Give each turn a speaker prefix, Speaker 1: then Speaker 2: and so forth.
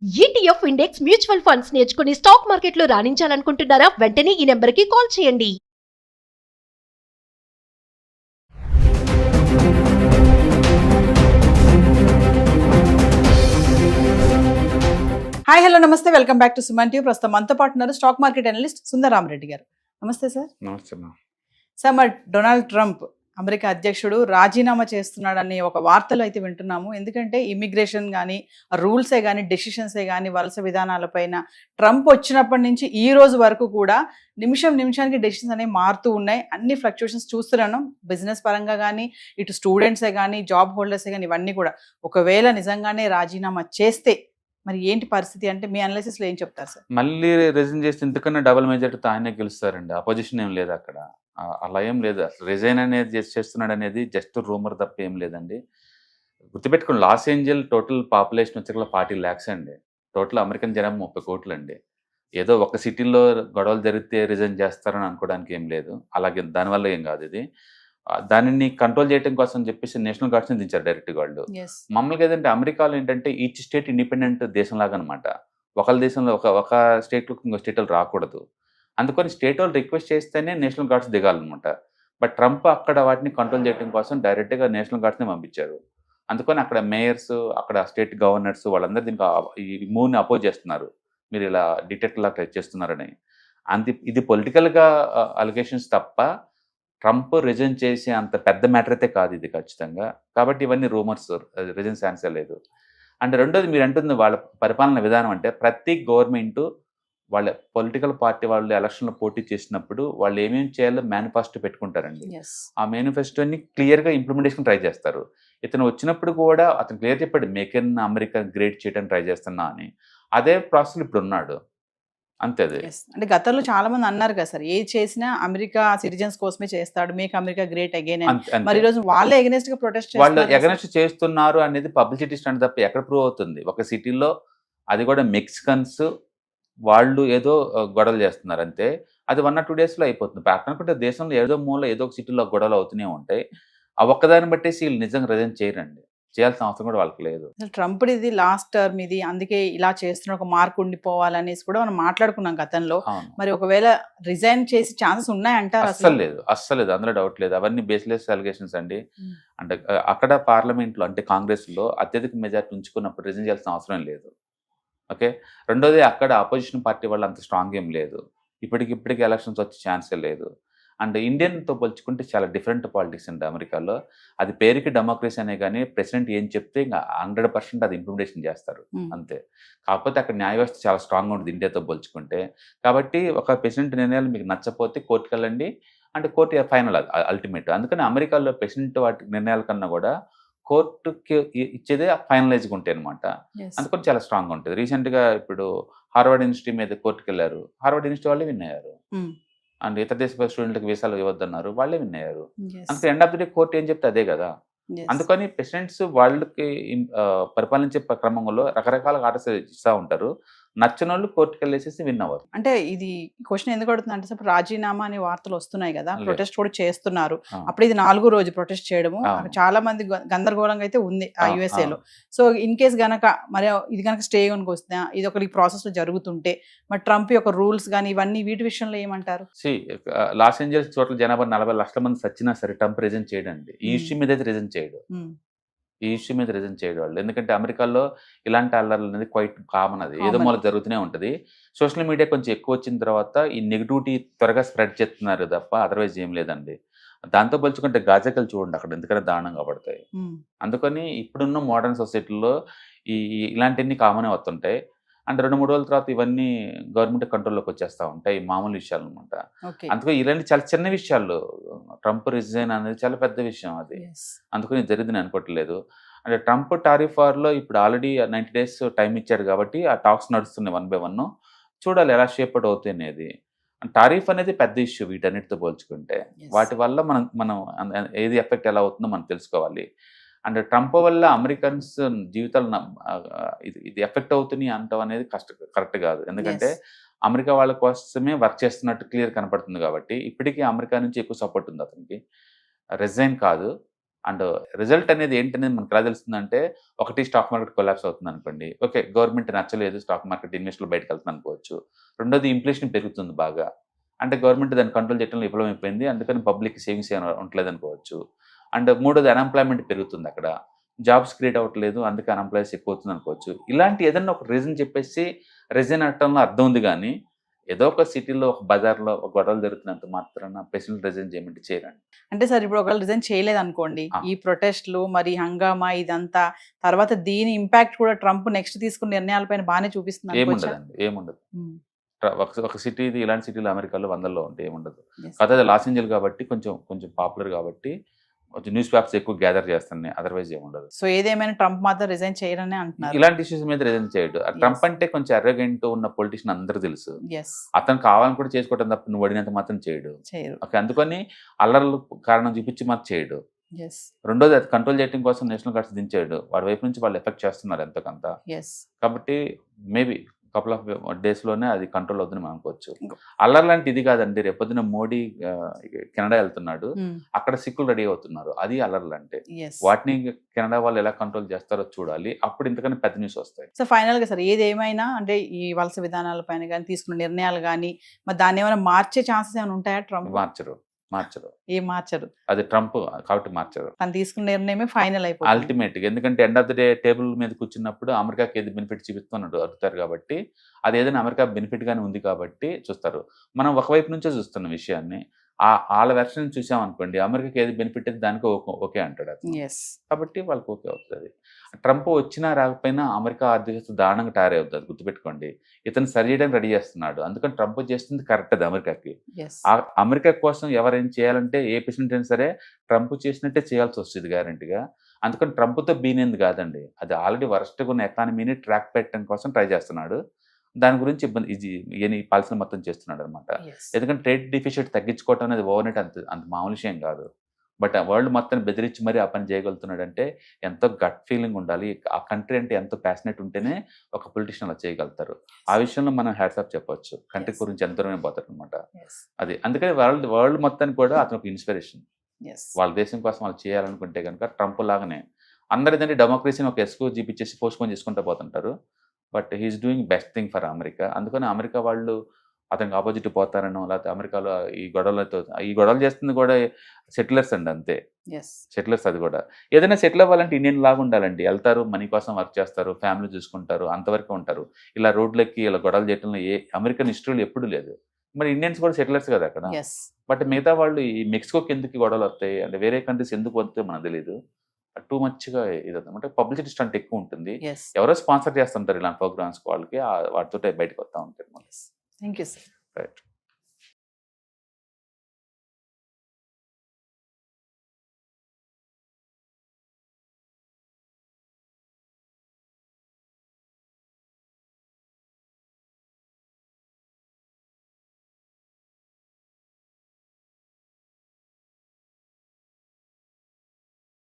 Speaker 1: ETF index mutual funds నేర్చుకుని stock మార్కెట్లో రాణించాలనుకుంటున్నారా? వెంటనే ఈ నెంబర్కి కాల్ చేయండి.
Speaker 2: హాయ్ హలో నమస్తే, welcome back to Suman TV. ప్రస్తుతం మనతో పాటు ఉన్నారు స్టాక్ మార్కెట్ అనలిస్ట్ సుందరరామరెడ్డి గారు. నమస్తే సార్.
Speaker 3: నమస్తే అమ్మా.
Speaker 2: సార్, మరి డొనాల్డ్ ట్రంప్ అమెరికా అధ్యక్షుడు రాజీనామా చేస్తున్నాడని ఒక వార్తలు అయితే వింటున్నాము. ఎందుకంటే ఇమిగ్రేషన్ కానీ, రూల్సే కానీ, డెసిషన్సే కానీ, వలస విధానాలపైన ట్రంప్ వచ్చినప్పటి నుంచి ఈ రోజు వరకు కూడా నిమిషానికి డెసిషన్స్ అనేవి మారుతూ ఉన్నాయి. అన్ని ఫ్లక్చుయేషన్స్ చూస్తున్నాను. బిజినెస్ పరంగా కానీ, ఇటు స్టూడెంట్సే కానీ, జాబ్ హోల్డర్సే కానీ, ఇవన్నీ కూడా ఒకవేళ నిజంగానే రాజీనామా చేస్తే మరి ఏంటి పరిస్థితి అంటే మీ అనాలిసిస్లో ఏం చెప్తారు సార్?
Speaker 3: మళ్ళీ రిజైన్ చేస్తే ఇంతకన్నా డబుల్ మెజార్టీతో ఆయనే గెలుస్తారండి. అపోజిషన్ ఏం లేదు అక్కడ. అలా ఏం లేదు. అసలు రిజైన్ అనేది చేస్తున్నాడు అనేది జస్ట్ రూమర్ తప్ప ఏం లేదండి. గుర్తుపెట్టుకోండి, లాస్ ఏంజల్ టోటల్ పాపులేషన్ వచ్చి 40 lakhs అండి. టోటల్ అమెరికన్ జనాభా 30 కోట్లు అండి. ఏదో ఒక సిటీలో గొడవలు జరిగితే రిజైన్ చేస్తారని అనుకోవడానికి ఏం లేదు. అలాగే దానివల్ల ఏం కాదు ఇది. దానిని కంట్రోల్ చేయడం కోసం చెప్పేసి నేషనల్ గార్డ్స్ని దించారు డైరెక్ట్గా వాళ్ళు. మామూలుగా ఏదంటే అమెరికాలో ఏంటంటే ఈచ్ స్టేట్ ఇండిపెండెంట్ దేశంలాగా అనమాట. ఒకళ్ళ దేశంలో ఒక స్టేట్లో ఇంకో స్టేట్ రాకూడదు. అందుకని స్టేట్ వాళ్ళు రిక్వెస్ట్ చేస్తేనే నేషనల్ గార్డ్స్ దిగాలన్నమాట. బట్ ట్రంప్ అక్కడ వాటిని కంట్రోల్ చేయడం కోసం డైరెక్ట్గా నేషనల్ గార్డ్స్ని పంపించారు. అందుకని అక్కడ మేయర్స్, అక్కడ స్టేట్ గవర్నర్స్ వాళ్ళందరూ దీనికి ఈ మూవ్ని అపోజ్ చేస్తున్నారు. మీరు ఇలా డిటెక్ట్ లాగా చేస్తున్నారని. ఇది పొలిటికల్గా అలిగేషన్స్ తప్ప ట్రంప్ రిజైన్ చేసే అంత పెద్ద మ్యాటర్ అయితే కాదు ఇది ఖచ్చితంగా. కాబట్టి ఇవన్నీ రూమర్స్, రిజైన్ ఛాన్సే లేదు. అండ్ రెండోది మీరు అంటుంది వాళ్ళ పరిపాలన విధానం అంటే ప్రతి గవర్నమెంటు వాళ్ళ పొలిటికల్ పార్టీ వాళ్ళు ఎలక్షన్లో పోటీ చేసినప్పుడు వాళ్ళు ఏమేమి చేయాలో మేనిఫెస్టో పెట్టుకుంటారండి. ఆ మేనిఫెస్టోని క్లియర్గా ఇంప్లిమెంటేషన్ ట్రై చేస్తారు. ఇతను వచ్చినప్పుడు కూడా అతను క్లియర్ చెప్పాడు, మేక్ ఇన్ అమెరికా గ్రేట్ చేయడానికి ట్రై చేస్తున్నా అని. అదే ప్రాసెస్ ఇప్పుడు ఉన్నాడు. అంతే. అది
Speaker 2: అంటే గతంలో చాలా మంది అన్నారు కదా సార్, ఏది చేసినా అమెరికా సిటిజన్స్ కోసమే చేస్తాడు, మేక్ అమెరికా గ్రేట్ అగైన్ అని. మరి ఈ రోజు వాళ్ళే ఎగనెస్ట్ గా ప్రొటెస్ట్
Speaker 3: వాళ్ళు ఎగనెస్ట్ చేస్తున్నారు అనేది పబ్లిసిటీ స్టంట్ తప్ప ఎక్కడ ప్రూవ్ అవుతుంది? ఒక సిటీలో, అది కూడా మెక్సికన్స్ వాళ్ళు ఏదో గొడవలు చేస్తున్నారు అంతే. అది 1 or 2 daysలో అయిపోతుంది. అనుకుంటే దేశంలో ఏదో మూల ఏదో ఒక సిటీలో గొడవలు అవుతూనే ఉంటాయి. ఆ ఒక్కదాన్ని బట్టేసి వీళ్ళు నిజంగా రిజైన్ చేయరండి. చేయాల్సిన అవసరం కూడా వాళ్ళకి లేదు.
Speaker 2: ట్రంప్ ఇది లాస్ట్ టర్మ్ ఇది, అందుకే ఇలా చేస్తున్న ఒక మార్క్ ఉండిపోవాలనేసి కూడా మనం మాట్లాడుకున్నాం గతంలో. మరి ఒకవేళ రిజైన్ చేసి ఛాన్సెస్ ఉన్నాయంటారు?
Speaker 3: అస్సలు లేదు, అందులో డౌట్ లేదు. అవన్నీ బేస్లెస్ అలిగేషన్స్ అండి. అంటే అక్కడ పార్లమెంట్లో అంటే కాంగ్రెస్లో అత్యధిక మెజార్టీ ఉంచుకున్నప్పుడు రిజైన్ చేయాల్సిన అవసరం లేదు. ఓకే. రెండోది, అక్కడ అపోజిషన్ పార్టీ వాళ్ళు అంత స్ట్రాంగ్ ఏం లేదు. ఇప్పటికి ఎలక్షన్స్ వచ్చే ఛాన్సే లేదు. అండ్ ఇండియన్తో పోల్చుకుంటే చాలా డిఫరెంట్ పాలిటిక్స్ అండి అమెరికాలో. అది పేరుకి డెమోక్రసీ అనే కానీ ప్రెసిడెంట్ ఏం చెప్తే ఇంకా 100% అది ఇంప్లిమెంటేషన్ చేస్తారు అంతే. కాకపోతే అక్కడ న్యాయ వ్యవస్థ చాలా స్ట్రాంగ్గా ఉంటుంది ఇండియాతో పోల్చుకుంటే. కాబట్టి ఒక ప్రెసిడెంట్ నిర్ణయాలు మీకు నచ్చపోతే కోర్టుకు వెళ్ళండి, అంటే కోర్టు ఫైనల్ అల్టిమేట్. అందుకని అమెరికాలో ప్రెసిడెంట్ వాటి నిర్ణయాల కన్నా కూడా కోర్టుకి ఇచ్చేదే ఫైనలైజ్గా ఉంటాయి అనమాట. అందుకని చాలా స్ట్రాంగ్గా ఉంటుంది. రీసెంట్గా ఇప్పుడు హార్వర్డ్ యూనివర్సిటీ మీద కోర్టుకు వెళ్ళారు, హార్వర్డ్ యూనివర్సిటీ వాళ్ళే విన్ అయ్యారు. అండ్ ఇతర దేశ స్టూడెంట్లకు వీసాలు ఇవ్వద్దన్నారు, వాళ్ళే విన్ అయ్యారు. అందుకే end of the day court ఏం చెప్తే అదే కదా. అందుకని ప్రెసిడెంట్స్ వాళ్ళకి పరిపాలించే క్రమంలో రకరకాల ఆర్డర్స్ ఇస్తూ ఉంటారు. నచ్చిన వాళ్ళు కోర్టుకు వెళ్ళేసి విన్ అవ్వరు.
Speaker 2: అంటే ఇది క్వశ్చన్ ఎందుకు అడుగుతుంది అంటే సార్, రాజీనామా అనే వార్తలు వస్తున్నాయి కదా, ప్రొటెస్ట్ కూడా చేస్తున్నారు. అప్పుడు ఇది 4వ రోజు ప్రొటెస్ట్ చేయడము చాలా మంది గందరగోళంగా అయితే ఉంది ఆ యుఎస్ఏలో. సో ఇన్ కేస్ గనక మరి ఇది కనుక స్టే కనుక వస్తే, ఇది ఒక ప్రాసెస్ లో జరుగుతుంటే మరి ట్రంప్ యొక్క రూల్స్ కానీ ఇవన్నీ వీటి విషయంలో ఏమంటారు?
Speaker 3: లాస్ ఏంజల్స్ టోటల్ జనాభా 40 లక్షల మంది సచ్చినా సరే ట్రంప్ రిజైన్ చేయడండి. ఈ ఇష్యూ మీద అయితే రిజైన్ చేయడు. వాళ్ళు ఎందుకంటే అమెరికాలో ఇలాంటి అల్లర్లు అనేది క్వైట్ కామన్. అది ఏదో మూల జరుగుతూనే ఉంటుంది. సోషల్ మీడియా కొంచెం ఎక్కువ వచ్చిన తర్వాత ఈ నెగిటివిటీ త్వరగా స్ప్రెడ్ చేస్తున్నారు తప్ప అదర్వైజ్ ఏం లేదండి. దాంతో పోల్చుకుంటే గాజాకలు చూడండి అక్కడ ఎందుకంటే దారుణంగా పడతాయి. అందుకని ఇప్పుడున్న మోడర్న్ సొసైటీలో ఇలాంటివన్నీ కామనే వస్తుంటాయి. అంటే 2-3 రోజుల తర్వాత ఇవన్నీ గవర్నమెంట్ కంట్రోల్లోకి వచ్చేస్తూ ఉంటాయి, మామూలు విషయాలు అనమాట. అందుకని ఇలాంటి చాలా చిన్న విషయాలు, ట్రంప్ రిజైన్ అనేది చాలా పెద్ద విషయం అది. అందుకని జరిగింది నేను అనుకోవట్లేదు. అంటే ట్రంప్ టారిఫ్ వార్లో ఇప్పుడు ఆల్రెడీ 90 days టైం ఇచ్చాడు కాబట్టి ఆ టాక్స్ నడుస్తున్నాయి 1 by 1. చూడాలి ఎలా షేప్ అవుతాయి అనేది. టారిఫ్ అనేది పెద్ద ఇష్యూ వీటన్నిటితో పోల్చుకుంటే. వాటి వల్ల మనం ఏది ఎఫెక్ట్ ఎలా అవుతుందో మనం తెలుసుకోవాలి. అండ్ ట్రంప్ వల్ల అమెరికన్స్ జీవితాలు ఇది ఎఫెక్ట్ అవుతున్నాయి అంటాం అనేది కరెక్ట్ కాదు. ఎందుకంటే అమెరికా వాళ్ళ కోసమే వర్క్ చేస్తున్నట్టు క్లియర్ కనపడుతుంది కాబట్టి ఇప్పటికీ అమెరికా నుంచి ఎక్కువ సపోర్ట్ ఉంది అతనికి. రిజైన్ కాదు, అండ్ రిజల్ట్ అనేది ఏంటనేది మనకు ఎలా తెలుస్తుందంటే, ఒకటి స్టాక్ మార్కెట్ కొలాప్స్ అవుతుంది అనుకోండి, ఓకే గవర్నమెంట్ నచ్చలేదు, స్టాక్ మార్కెట్ ఇన్వెస్టర్లు బయటకు వెళ్తుంది అనుకోవచ్చు. రెండోది ఇన్ఫ్లేషన్ పెరుగుతుంది బాగా, అంటే గవర్నమెంట్ దాన్ని కంట్రోల్ చేయడంలో విఫలమైపోయింది, అందుకని పబ్లిక్ సేవింగ్స్ ఉండలేదు అనుకోవచ్చు. అండ్ మూడోది అన్ఎంప్లాయ్మెంట్ పెరుగుతుంది, అక్కడ జాబ్స్ క్రియేట్ అవ్వట్లేదు, అందుకే అన్ఎంప్లాయ్స్ ఎక్కువ అవుతుంది అనుకోవచ్చు. ఇలాంటి ఏదన్నా ఒక రీజన్ చెప్పేసి రిజైన్ అనటంలో అర్థం ఉంది, కానీ ఏదో ఒక సిటీలో ఒక బజార్లో ఒక గొడవలు జరుగుతున్నంత మాత్రాన ప్రెసిడెంట్ రిజైన్ చేయమంటే చేయరండి.
Speaker 2: అంటే సార్ ఇప్పుడు ఒకవేళ రిజైన్ చేయలేదు అనుకోండి, ఈ ప్రొటెస్ట్లు మరి హంగామా ఇదంతా తర్వాత దీని ఇంపాక్ట్ కూడా ట్రంప్ నెక్స్ట్ తీసుకున్న నిర్ణయాలపైన బాగానే చూపిస్తుంది అనుకోవచ్చా?
Speaker 3: ఏముండదు. ఒక సిటీ, ఇలాంటి సిటీలు అమెరికాలో వందల్లో ఉంటాయి, ఏముండదు. కాకపోతే అది లాస్ ఏంజల్ కాబట్టి కొంచెం పాపులర్ కాబట్టి కొంచెం న్యూస్ పేపర్స్ ఎక్కువ గ్యాదర్ చేస్తున్నాయి, అదర్వైజ్ ఏముండదు.
Speaker 2: సో ఏదేమైనా ట్రంప్ మాత్రం రిజైన్ చేయరని అంటున్నారు.
Speaker 3: ఇలాంటి ఇష్యూస్ మీద రిజైన్ చేయడు. ట్రంప్ అంటే కొంచెం ఎర్రగెంట్ ఉన్న పొలిటీషియన్ అందరూ తెలుసు,
Speaker 2: Yes.
Speaker 3: అతను కావాలని కూడా చేసుకోవటం తప్ప నువ్వు అడిగినంత మాత్రం చేయడు. ఓకే, అందుకని అల్లర్లు కారణం చూపించి మాత్రం చేయడు.
Speaker 2: Yes.
Speaker 3: రెండోది అది కంట్రోల్ చేయడం కోసం నేషనల్ గార్డ్స్ దించాడు, వాడి వైపు నుంచి వాళ్ళు ఎఫెక్ట్ చేస్తున్నారు ఎంతకంత.
Speaker 2: Yes.
Speaker 3: కాబట్టి మేబీ కపుల్ ఆఫ్ డేస్ లోనే అది కంట్రోల్ అవుతుంది మనం అనుకోవచ్చు. అల్లర్ లాంటి ఇది కాదండి, రేపొద్దున మోడీ కెనడా వెళ్తున్నాడు, అక్కడ సిక్కులు రెడీ అవుతున్నారు, అది అల్లర్లు అంటే.
Speaker 2: Yes.
Speaker 3: వాటిని కెనడా వాళ్ళు ఎలా కంట్రోల్ చేస్తారో చూడాలి, అప్పుడు ఇంతకన్నా పెద్ద న్యూస్ వస్తాయి.
Speaker 2: సో ఫైనల్ గా సార్ ఏదేమైనా అంటే ఈ వలస విధానాల పైన కానీ తీసుకున్న నిర్ణయాలు కానీ మరి దాన్ని ఏమైనా మార్చే ఛాన్సెస్ ఏమైనా ఉంటాయా? ట్రంప్
Speaker 3: మార్చరు.
Speaker 2: ఏం మార్చరు,
Speaker 3: అది ట్రంప్ కాబట్టి మార్చరు.
Speaker 2: తను తీసుకున్న నిర్ణయమే ఫైనల్ అయిపోతుంది
Speaker 3: అల్టిమేట్ గా. ఎందుకంటే end of the day table మీద కూర్చున్నప్పుడు అమెరికాకి ఏది బెనిఫిట్ చూపిస్తున్నాడు అడుగుతారు కాబట్టి, అది ఏదైనా అమెరికా బెనిఫిట్ గానే ఉంది కాబట్టి చూస్తారు. మనం ఒకవైపు నుంచే చూస్తున్న విషయాన్ని, వాళ్ళ వెర్షన్ చూసాం అనుకోండి, అమెరికాకి ఏది బెనిఫిట్ అయితే దానికి ఓకే అంటాడు అతను. కాబట్టి వాళ్ళకి ఓకే అవుతుంది. ట్రంప్ వచ్చినా రాకపోయినా అమెరికా ఆర్థిక దారుణంగా తయారవుతుంది, గుర్తుపెట్టుకోండి. ఇతను సరి చేయడానికి రెడీ చేస్తున్నాడు, అందుకని ట్రంప్ చేస్తుంది కరెక్ట్ అది అమెరికాకి. అమెరికా కోసం ఎవరేం చేయాలంటే ఏ ప్రెసిడెంట్ అయినా సరే ట్రంప్ చేసినట్టే చేయాల్సి వస్తుంది గ్యారంటీగా. అందుకని ట్రంప్తో బీనేంది కాదండి, అది ఆల్రెడీ వరస్ట్గా ఉన్న ఎకానమీని ట్రాక్ పెట్టడం కోసం ట్రై చేస్తున్నాడు. దాని గురించి ఈ పాలసీలు మొత్తం చేస్తున్నాడు అనమాట. ఎందుకంటే ట్రేడ్ డిఫిసిట్ తగ్గించుకోవటం అనేది ఓవర్నైట్ అంత మామూలు విషయం కాదు. బట్ వరల్డ్ మొత్తాన్ని బెదిరించి మరీ ఆ పని చేయగలుగుతున్నాడు అంటే ఎంతో గట్ ఫీలింగ్ ఉండాలి, ఆ కంట్రీ అంటే ఎంతో ప్యాషనెట్ ఉంటేనే ఒక పొలిటీషియన్ అలా చేయగలుగుతారు. ఆ విషయంలో మనం హ్యాట్స్ ఆఫ్ చెప్పొచ్చు, కంట్రీ గురించి ఎంత దూరమే పోతారు అనమాట. అది అందుకని వరల్డ్ మొత్తానికి కూడా అతను ఒక ఇన్స్పిరేషన్. వాళ్ళ దేశం కోసం వాళ్ళు చేయాలనుకుంటే కనుక ట్రంప్ లాగానే అందరు ఏంటంటే డెమోక్రసీని ఒక ఎస్కో జీపిచ్చేసి పోస్ట్పోన్ చేసుకుంటూ పోతుంటారు. But he is doing best thing for America. అందుకని అమెరికా వాళ్ళు అతనికి ఆపోజిట్ పోతారనో, లేకపోతే అమెరికాలో ఈ గొడవలు చేస్తుంది కూడా సెటిలర్స్ అండి, అంతే. సెటిలర్స్ అది కూడా ఏదైనా సెటిల్ అవ్వాలంటే ఇండియన్ లాగా ఉండాలండి, వెళ్తారు మనీ కోసం వర్క్ చేస్తారు, ఫ్యామిలీ చూసుకుంటారు, అంతవరకు ఉంటారు. ఇలా రోడ్లకి ఇలా గొడవలు చేయడంలో ఏ అమెరికన్ హిస్టరీలో ఎప్పుడు లేదు. మరి ఇండియన్స్ కూడా సెటిలర్స్ కదా అక్కడ. బట్ మిగతా వాళ్ళు ఈ మెక్సికోకి ఎందుకు గొడవలు వస్తాయి అంటే వేరే కంట్రీస్ ఎందుకు వస్తాయో మనకు తెలియదు. టూ మచ్గా ఇది అంటే పబ్లిసిటీ స్టంట్ ఎక్కువ ఉంటుంది, ఎవరో స్పాన్సర్ చేస్తుంటారు ఇలాంటి ప్రోగ్రామ్స్, వాళ్ళకి వాటితో బయటకు వస్తూ ఉంటారు.
Speaker 2: Thank you sir.
Speaker 3: రైట్.